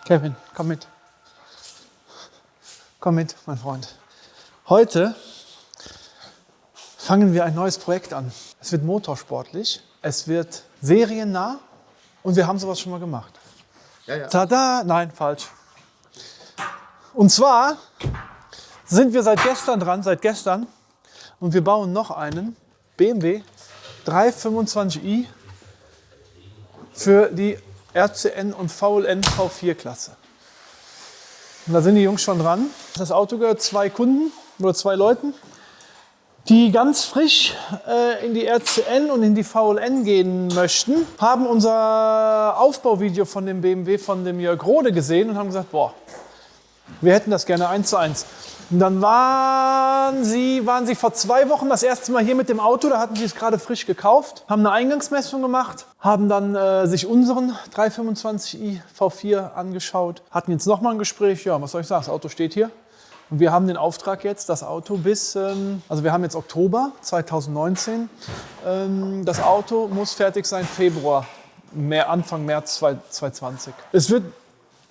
Kevin, komm mit. Komm mit, mein Freund. Heute fangen wir ein neues Projekt an. Es wird motorsportlich, es wird seriennah und wir haben sowas schon mal gemacht. Ja. Tada! Nein, falsch. Und zwar sind wir seit gestern, und wir bauen noch einen BMW 325i für die RCN und VLN V4-Klasse. Und da sind die Jungs schon dran. Das Auto gehört 2 Kunden oder 2 Leuten, die ganz frisch in die RCN und in die VLN gehen möchten, haben unser Aufbauvideo von dem BMW von dem Jörg Rode gesehen und haben gesagt, boah, wir hätten das gerne 1:1. Und dann waren sie vor 2 Wochen das erste Mal hier mit dem Auto, da hatten sie es gerade frisch gekauft, haben eine Eingangsmessung gemacht, haben dann sich unseren 325i V4 angeschaut, hatten jetzt nochmal ein Gespräch, ja, was soll ich sagen, das Auto steht hier. Und wir haben den Auftrag jetzt, das Auto also wir haben jetzt Oktober 2019, das Auto muss fertig sein Februar, Anfang März 2020. Es wird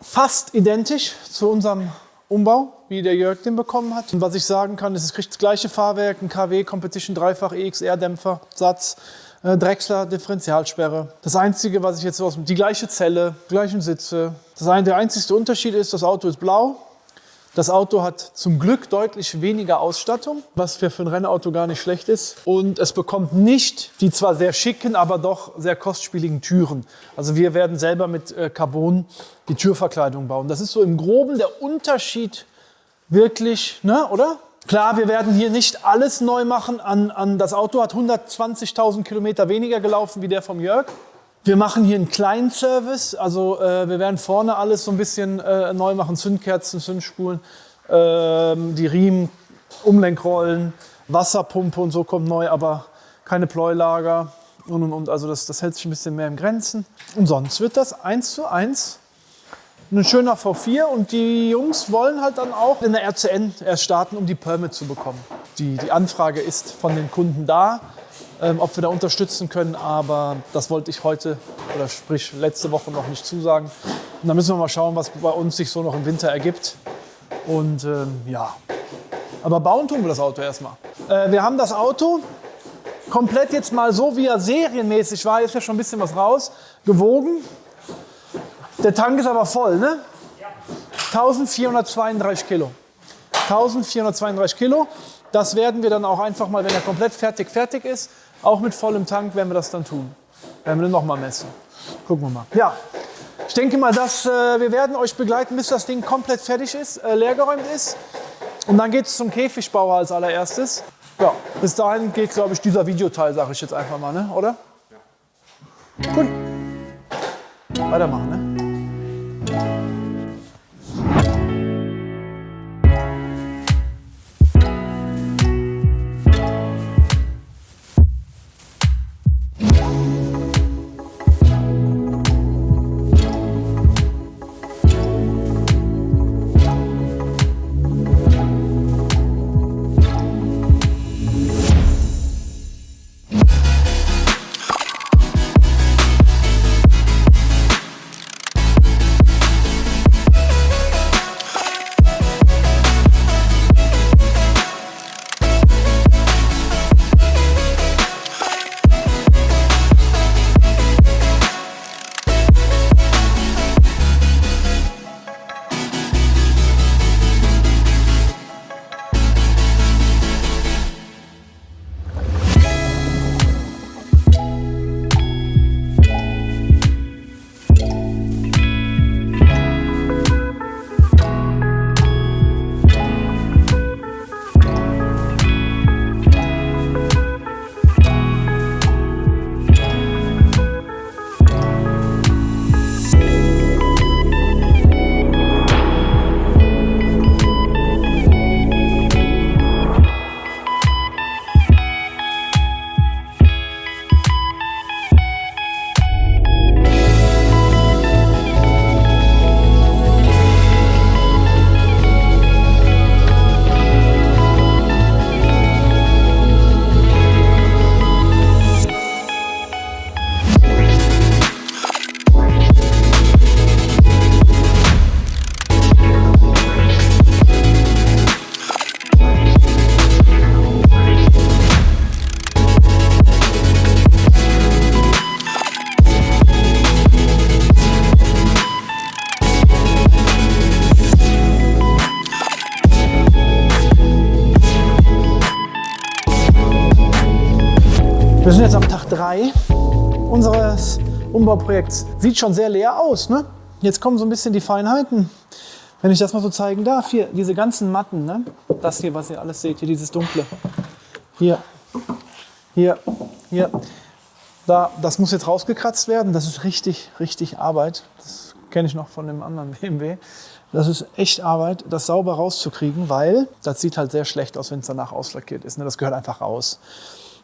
fast identisch zu unserem Umbau, wie der Jörg den bekommen hat. Und was ich sagen kann, ist, es kriegt das gleiche Fahrwerk, ein KW Competition 3-fach EXR-Dämpfer, Satz, Drechsler, Differentialsperre. Das Einzige, was ich jetzt die gleiche Zelle, gleichen Sitze. Der einzige Unterschied ist, das Auto ist blau. Das Auto hat zum Glück deutlich weniger Ausstattung, was für ein Rennauto gar nicht schlecht ist. Und es bekommt nicht die zwar sehr schicken, aber doch sehr kostspieligen Türen. Also wir werden selber mit Carbon die Türverkleidung bauen. Das ist so im Groben der Unterschied wirklich, ne, oder? Klar, wir werden hier nicht alles neu machen. Das Auto hat 120.000 Kilometer weniger gelaufen wie der vom Jörg. Wir machen hier einen kleinen Service, also wir werden vorne alles so ein bisschen neu machen, Zündkerzen, Zündspulen, die Riemen, Umlenkrollen, Wasserpumpe und so kommt neu, aber keine Pleuelager und. Also das hält sich ein bisschen mehr in Grenzen. Und sonst wird das 1:1 ein schöner V4 und die Jungs wollen halt dann auch in der RCN erst starten, um die Permit zu bekommen. Die Anfrage ist von den Kunden da. Ob wir da unterstützen können, aber das wollte ich heute oder sprich letzte Woche noch nicht zusagen. Und dann müssen wir mal schauen, was bei uns sich so noch im Winter ergibt. Und ja, aber bauen tun wir das Auto erstmal. Wir haben das Auto komplett jetzt mal so, wie er serienmäßig war, ist ja schon ein bisschen was raus, gewogen. Der Tank ist aber voll, ne? Ja. 1432 Kilo. 1432 Kilo. Das werden wir dann auch einfach mal, wenn er komplett fertig ist, auch mit vollem Tank werden wir das dann tun. Werden wir dann nochmal messen. Gucken wir mal. Ja, ich denke mal, wir werden euch begleiten, bis das Ding komplett fertig ist, leergeräumt ist. Und dann geht es zum Käfigbauer als allererstes. Ja, bis dahin geht, glaube ich, dieser Videoteil, sage ich jetzt einfach mal, ne? Oder? Ja. Gut. Weitermachen, ne? Wir sind jetzt am Tag 3 unseres Umbauprojekts. Sieht schon sehr leer aus, ne? Jetzt kommen so ein bisschen die Feinheiten. Wenn ich das mal so zeigen darf, hier, diese ganzen Matten, ne? Das hier, was ihr alles seht, hier dieses Dunkle. Hier, hier, hier. Da, das muss jetzt rausgekratzt werden. Das ist richtig, richtig Arbeit. Das kenne ich noch von dem anderen BMW. Das ist echt Arbeit, das sauber rauszukriegen, weil das sieht halt sehr schlecht aus, wenn es danach auslackiert ist. Ne? Das gehört einfach raus.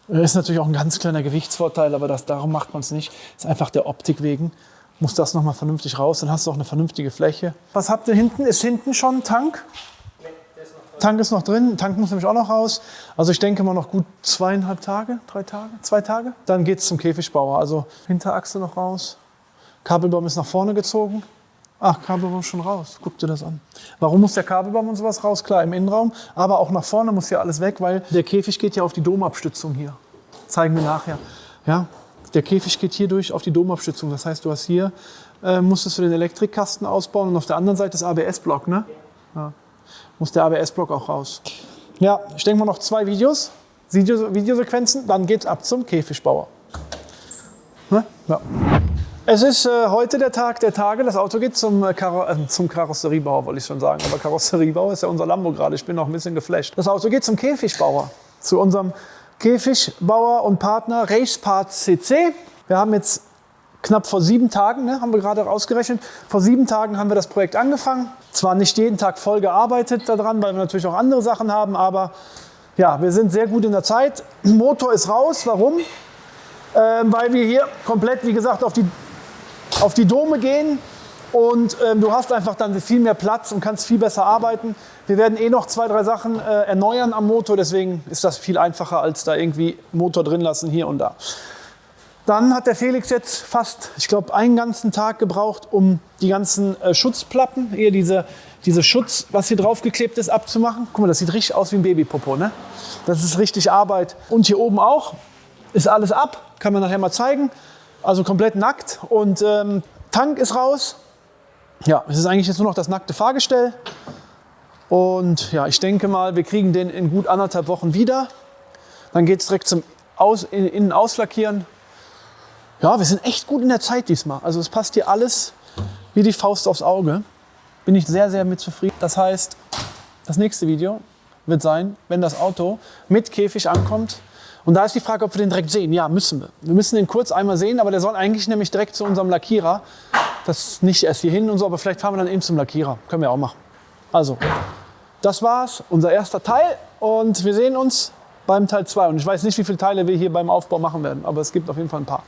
Ist natürlich auch ein ganz kleiner Gewichtsvorteil, aber darum macht man es nicht. Ist einfach der Optik wegen. Muss das nochmal vernünftig raus, dann hast du auch eine vernünftige Fläche. Was habt ihr hinten? Ist hinten schon ein Tank? Nee, der ist noch drin. Tank ist noch drin, Tank muss nämlich auch noch raus. Also ich denke mal noch gut 2,5 Tage, 3 Tage, 2 Tage. Dann geht es zum Käfigbauer. Also Hinterachse noch raus. Kabelbaum ist nach vorne gezogen. Ach, Kabelbaum ist schon raus. Guck dir das an. Warum muss der Kabelbaum und sowas raus? Klar, im Innenraum, aber auch nach vorne muss ja alles weg, weil der Käfig geht ja auf die Domabstützung hier. Zeigen wir nachher. Ja, der Käfig geht hier durch auf die Domabstützung. Das heißt, du hast hier, musstest du den Elektrikkasten ausbauen und auf der anderen Seite das ABS-Block, ne? Ja. Muss der ABS-Block auch raus. Ja, ich denke mal noch 2 Videosequenzen, dann geht's ab zum Käfigbauer. Ne? Ja. Es ist heute der Tag der Tage. Das Auto geht zum Karosseriebauer, wollte ich schon sagen. Aber Karosseriebauer ist ja unser Lambo gerade. Ich bin noch ein bisschen geflasht. Das Auto geht zum Käfigbauer. Zu unserem Käfigbauer und Partner Raceparts CC. Wir haben jetzt knapp vor 7 Tagen, ne, haben wir gerade rausgerechnet, vor 7 Tagen haben wir das Projekt angefangen. Zwar nicht jeden Tag voll gearbeitet daran, weil wir natürlich auch andere Sachen haben, aber ja, wir sind sehr gut in der Zeit. Motor ist raus. Warum? Weil wir hier komplett, wie gesagt, auf die Dome gehen und du hast einfach dann viel mehr Platz und kannst viel besser arbeiten. Wir werden eh noch 2, 3 Sachen erneuern am Motor, deswegen ist das viel einfacher, als da irgendwie Motor drin lassen hier und da. Dann hat der Felix jetzt fast, ich glaube, einen ganzen Tag gebraucht, um die ganzen Schutzplatten, hier diese Schutz, was hier draufgeklebt ist, abzumachen. Guck mal, das sieht richtig aus wie ein Babypopo, ne? Das ist richtig Arbeit. Und hier oben auch ist alles ab, kann man nachher mal zeigen. Also komplett nackt und Tank ist raus. Ja, es ist eigentlich jetzt nur noch das nackte Fahrgestell. Und ja, ich denke mal, wir kriegen den in gut 1,5 Wochen wieder. Dann geht es direkt zum Innen auslackieren. Ja, wir sind echt gut in der Zeit diesmal. Also es passt hier alles wie die Faust aufs Auge. Bin ich sehr, sehr mit zufrieden. Das heißt, das nächste Video wird sein, wenn das Auto mit Käfig ankommt. Und da ist die Frage, ob wir den direkt sehen. Ja, müssen wir. Wir müssen den kurz einmal sehen, aber der soll eigentlich nämlich direkt zu unserem Lackierer. Das nicht erst hier hin und so, aber vielleicht fahren wir dann eben zum Lackierer. Können wir auch machen. Also, das war's, unser erster Teil. Und wir sehen uns beim Teil 2. Und ich weiß nicht, wie viele Teile wir hier beim Aufbau machen werden, aber es gibt auf jeden Fall ein paar.